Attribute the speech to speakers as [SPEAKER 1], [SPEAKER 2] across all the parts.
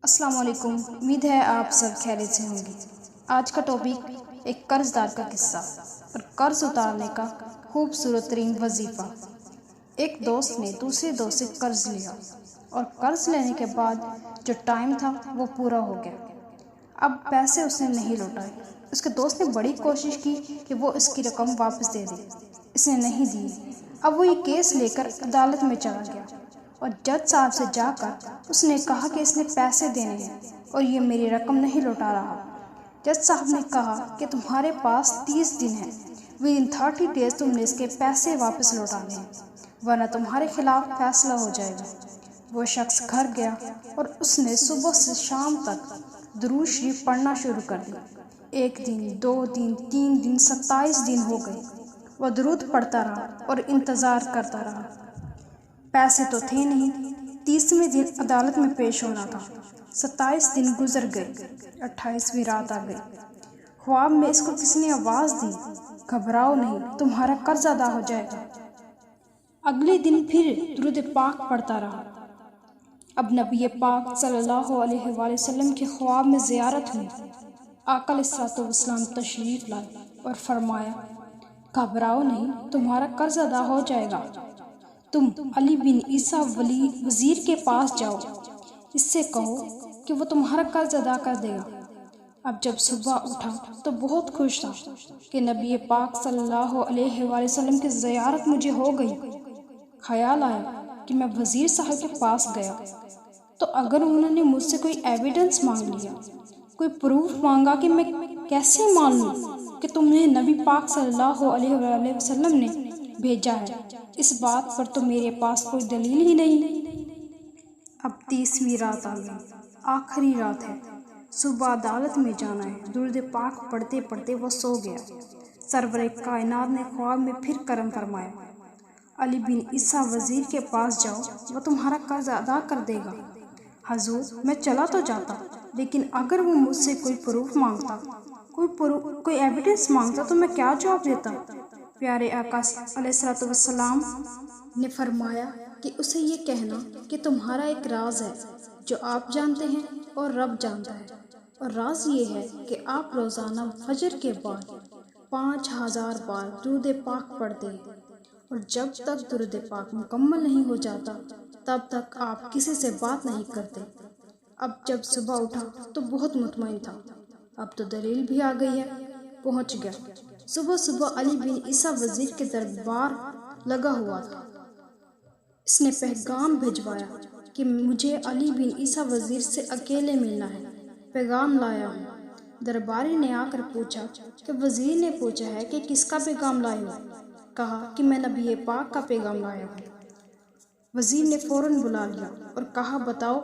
[SPEAKER 1] السلام علیکم، امید ہے آپ سب خیریت سے ہوں گے۔ آج کا ٹاپک ایک قرض دار کا قصہ اور قرض اتارنے کا خوبصورت ترین وظیفہ۔ ایک دوست نے دوسرے دوست سے قرض لیا اور قرض لینے کے بعد جو ٹائم تھا وہ پورا ہو گیا۔ اب پیسے اس نے نہیں لوٹائے۔ اس کے دوست نے بڑی کوشش کی کہ وہ اس کی رقم واپس دے دے، اس نے نہیں دی۔ اب وہ یہ کیس لے کر عدالت میں چلا گیا اور جج صاحب سے جا کر اس نے کہا کہ اس نے پیسے دینے ہیں اور یہ میری رقم نہیں لوٹا رہا۔ جج صاحب نے کہا کہ تمہارے پاس 30 دن ہیں، ودن 30 days تم نے اس کے پیسے واپس لوٹانے ہیں، ورنہ تمہارے خلاف فیصلہ ہو جائے گا۔ وہ شخص گھر گیا اور اس نے صبح سے شام تک درود شریف پڑھنا شروع کر دی۔ 1 دن، 2 دن، 3 دن، 27 دن ہو گئے۔ وہ درود پڑھتا رہا اور انتظار کرتا رہا۔ پیسے تو تھے نہیں۔ 30ویں دن عدالت میں پیش ہونا تھا۔ 27 دن گزر گئے، 28ویں رات آ گئی۔ خواب میں اس کو کسی نے آواز دی، گھبراؤ نہیں، تمہارا قرض ادا ہو جائے گا۔ اگلے دن پھر درود پاک پڑھتا رہا۔ اب نبی پاک صلی اللہ علیہ وآلہ وسلم کے خواب میں زیارت ہوئی۔ آقا علیہ الصلوۃ والسلام تشریف لائے اور فرمایا، گھبراؤ نہیں، تمہارا قرض ادا ہو جائے گا۔ تم علی بن عیسیٰ وزیر کے پاس جاؤ، اس سے کہو کہ وہ تمہارا قرض ادا کر دے گا۔ اب جب صبح اٹھا تو بہت خوش تھا کہ نبی پاک صلی اللہ علیہ وآلہ وسلم کی زیارت مجھے ہو گئی۔ خیال آیا کہ میں وزیر صاحب کے پاس گیا تو اگر انہوں نے مجھ سے کوئی ایویڈنس مانگ لیا، کوئی پروف مانگا کہ میں کیسے مان لوں کہ تمہیں نبی پاک صلی اللہ علیہ وآلہ وسلم نے بھیجا ہے، اس بات پر تو میرے پاس کوئی دلیل ہی نہیں۔ اب 30ویں رات آ گئی، آخری رات ہے، صبح عدالت میں جانا ہے۔ درود پاک پڑھتے پڑھتے وہ سو گیا۔ سرور کائنات نے خواب میں پھر کرم فرمایا، علی بن عیسیٰ وزیر کے پاس جاؤ، وہ تمہارا قرض ادا کر دے گا۔ حضور، میں چلا تو جاتا، لیکن اگر وہ مجھ سے کوئی پروف مانگتا، کوئی ایویڈنس مانگتا تو میں کیا جواب دیتا؟ پیارے آقا علیہ الصلوۃ والسلام نے فرمایا کہ اسے یہ کہنا کہ تمہارا ایک راز ہے جو آپ جانتے ہیں اور رب جانتا ہے، اور راز یہ ہے کہ آپ روزانہ فجر کے بعد 5000 بار درود پاک پڑھتے ہیں، اور جب تک درود پاک مکمل نہیں ہو جاتا تب تک آپ کسی سے بات نہیں کرتے۔ اب جب صبح اٹھا تو بہت مطمئن تھا، اب تو دلیل بھی آ گئی ہے، پہنچ گیا۔ صبح صبح علی بن عیسیٰ وزیر کے دربار لگا ہوا تھا۔ اس نے پیغام بھجوایا کہ مجھے علی بن عیسیٰ وزیر سے اکیلے ملنا ہے، پیغام لایا ہوں۔ درباری نے آ کر پوچھا کہ وزیر نے پوچھا ہے کہ کس کا پیغام لائے ہو؟ کہا کہ میں نبی پاک کا پیغام لایا ہوں۔ وزیر نے فوراً بلا لیا اور کہا، بتاؤ۔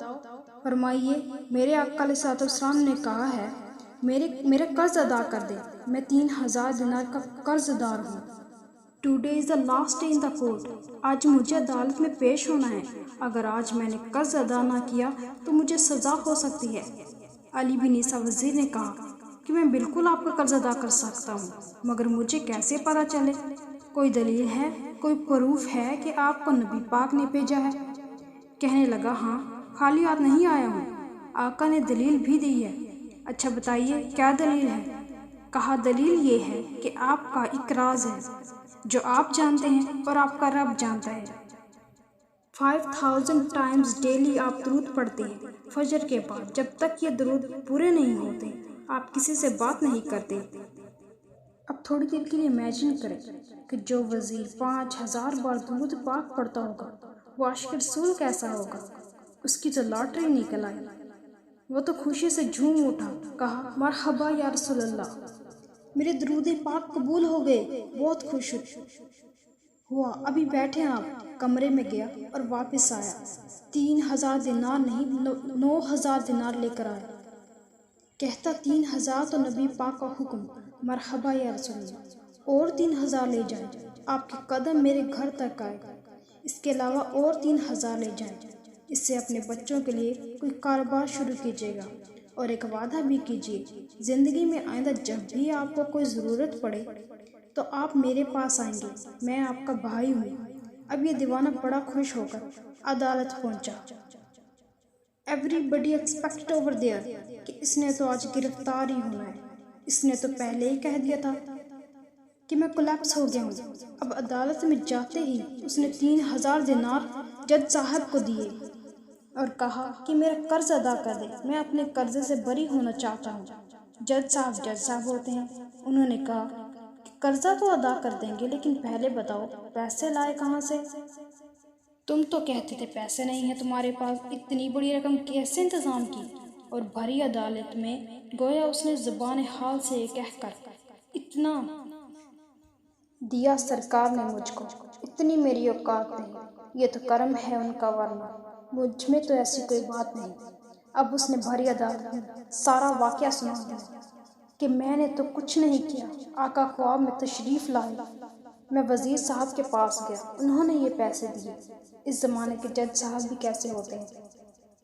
[SPEAKER 1] فرمائیے، میرے آقا علیہ الصلوۃ والسلام نے کہا ہے میرا قرض ادا کر دے، میں 3000 دینار کا قرض دار ہوں۔ Today is the last day in the court, آج مجھے عدالت میں پیش ہونا ہے، اگر آج میں نے قرض ادا نہ کیا تو مجھے سزا ہو سکتی ہے۔ علی بن عیسیٰ وزیر نے کہا کہ میں بالکل آپ کا قرض ادا کر سکتا ہوں، مگر مجھے کیسے پتہ چلے؟ کوئی دلیل ہے، کوئی پروف ہے کہ آپ کو نبی پاک نے بھیجا ہے؟ کہنے لگا، ہاں، خالی ہاتھ نہیں آیا ہوں، آقا نے دلیل بھی دی ہے۔ اچھا بتائیے، کیا دلیل ہے؟ کہا، دلیل یہ ہے کہ آپ کا ایک راز ہے جو آپ جانتے ہیں اور آپ کا رب جانتا ہے۔ 5000 times ڈیلی آپ درود پڑھتے ہیں فجر کے بعد، جب تک یہ درود پورے نہیں ہوتے آپ کسی سے بات نہیں کرتے۔ اب تھوڑی دیر کے لیے امیجن کریں کہ جو وزیر 5000 بار درود پاک پڑھتا ہوگا وہ عاشق رسول کیسا ہوگا؟ اس کی تو لاٹری نکل آئی۔ وہ تو خوشی سے جھوم اٹھا، کہا، مرحبا یا رسول اللہ، میرے درود پاک قبول ہو گئے، بہت خوش ہوا، ابھی بیٹھے آپ۔ کمرے میں گیا اور واپس آیا، 3000 دینار نہیں 9000 دینار لے کر آیا۔ کہتا، 3000 تو نبی پاک کا حکم، مرحبا یا رسول اللہ، اور 3000 لے جائیں، آپ کے قدم میرے گھر تک آئے، اس کے علاوہ اور 3000 لے جائیں، اس سے اپنے بچوں کے لیے کوئی کاروبار شروع کیجیے گا، اور ایک وعدہ بھی کیجیے، زندگی میں آئندہ جب بھی آپ کو کوئی ضرورت پڑے تو آپ میرے پاس آئیں گے، میں آپ کا بھائی ہوں۔ اب یہ دیوانہ بڑا خوش ہو کر عدالت پہنچا۔ Everybody expected over there کہ اس نے تو آج گرفتار ہی ہونا ہے. اس نے تو پہلے ہی کہہ دیا تھا کہ میں کولیپس ہو گیا ہوں. اب عدالت میں جاتے ہی اس نے 3000 دینار جج صاحب کو دیے اور کہا کہ میرا قرض ادا کر دے. میں اپنے قرضے سے بری ہونا چاہتا ہوں. جج صاحب ہوتے ہیں. انہوں نے کہا کہ قرضہ تو ادا کر دیں گے، لیکن پہلے بتاؤ پیسے لائے کہاں سے؟ تم تو کہتے تھے پیسے نہیں ہیں تمہارے پاس، اتنی بڑی رقم کیسے انتظام کی؟ اور بھری عدالت میں گویا اس نے زبان حال سے یہ کہہ کر اتنا دیا سرکار نے مجھ کو، اتنی میری اوقات نہیں. یہ تو کرم ہے ان کا، ورنہ مجھ میں تو ایسی کوئی بات نہیں. اب اس نے بھری عدالت میں سارا واقعہ سنا دیا کہ میں نے تو کچھ نہیں کیا. آقا خواب میں تشریف لائے. میں وزیر صاحب کے پاس گیا، انہوں نے یہ پیسے دیے. اس زمانے کے جج صاحب بھی کیسے ہوتے ہیں.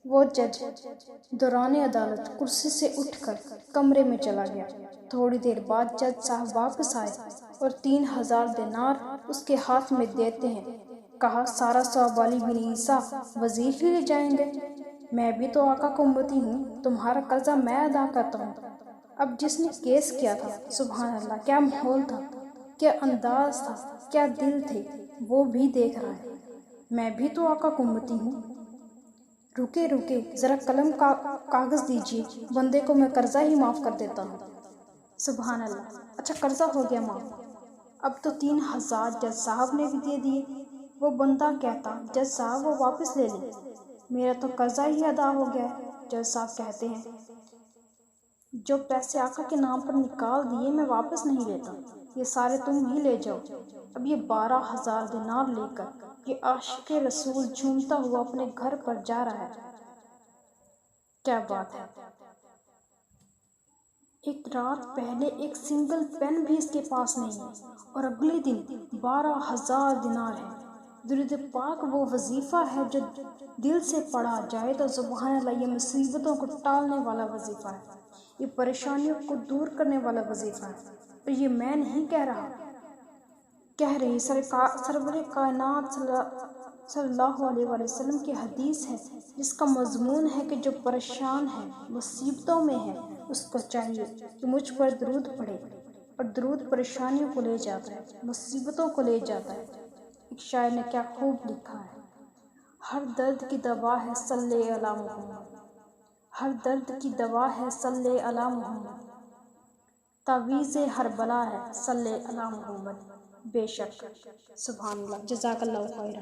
[SPEAKER 1] وہ جج دوران عدالت کرسی سے اٹھ کر کمرے میں چلا گیا. تھوڑی دیر بعد جج صاحب واپس آئے اور 3000 دینار اس کے ہاتھ میں دیتے ہیں کہا سارا ثواب والی بن عیسیٰ وزیر ہی لے جائیں گے. میں بھی تو آقا کو امتی ہوں، تمہارا قرضہ میں ادا کرتا ہوں. اب جس نے کیس کیا تھا، سبحان اللہ کیا ماحول تھا، کیا انداز تھا، کیا دل تھے، وہ بھی دیکھ رہا ہے. میں بھی تو آقا کو امتی ہوں. رکے ذرا قلم کا کاغذ دیجیے، بندے کو میں قرضہ ہی معاف کر دیتا ہوں. سبحان اللہ، اچھا قرضہ ہو گیا معاف. اب تو 3000 جج صاحب نے بھی دے دیے. وہ بندہ کہتا جج صاحب وہ واپس لے لیں، میرا تو قرضہ ہی ادا ہو گیا ہے. جج صاحب کہتے ہیں جو پیسے آقا کے نام پر نکال دیے میں واپس نہیں لیتا، یہ سارے تم ہی لے جاؤ. اب یہ 12000 دینار لے کر یہ عاشق رسول جھومتا ہوا اپنے گھر پر جا رہا ہے. کیا بات ہے. ایک رات پہلے ایک سنگل پین بھی اس کے پاس نہیں ہے، اور اگلے دن 12000 دینار ہے. درود پاک وہ وظیفہ ہے جو دل سے پڑھا جائے تو سبحان اللہ، یہ مصیبتوں کو ٹالنے والا وظیفہ ہے، یہ پریشانیوں کو دور کرنے والا وظیفہ ہے. اور یہ میں نہیں کہہ رہا، کہہ رہی سرور کائنات صلی اللہ علیہ وسلم کی حدیث ہے، جس کا مضمون ہے کہ جو پریشان ہے، مصیبتوں میں ہے، اس کو چاہیے کہ مجھ پر درود پڑھے. اور درود پریشانیوں کو لے جاتا ہے، مصیبتوں کو لے جاتا ہے. ایک شاعر نے کیا خوب لکھا ہے، ہر درد کی دوا ہے صلی علی محمد، ہر درد کی دوا ہے صلی علی محمد، تعویذ ہر بلا ہے صلی علی محمد. بے شک. سبحان اللہ. جزاک اللہ خیرہ.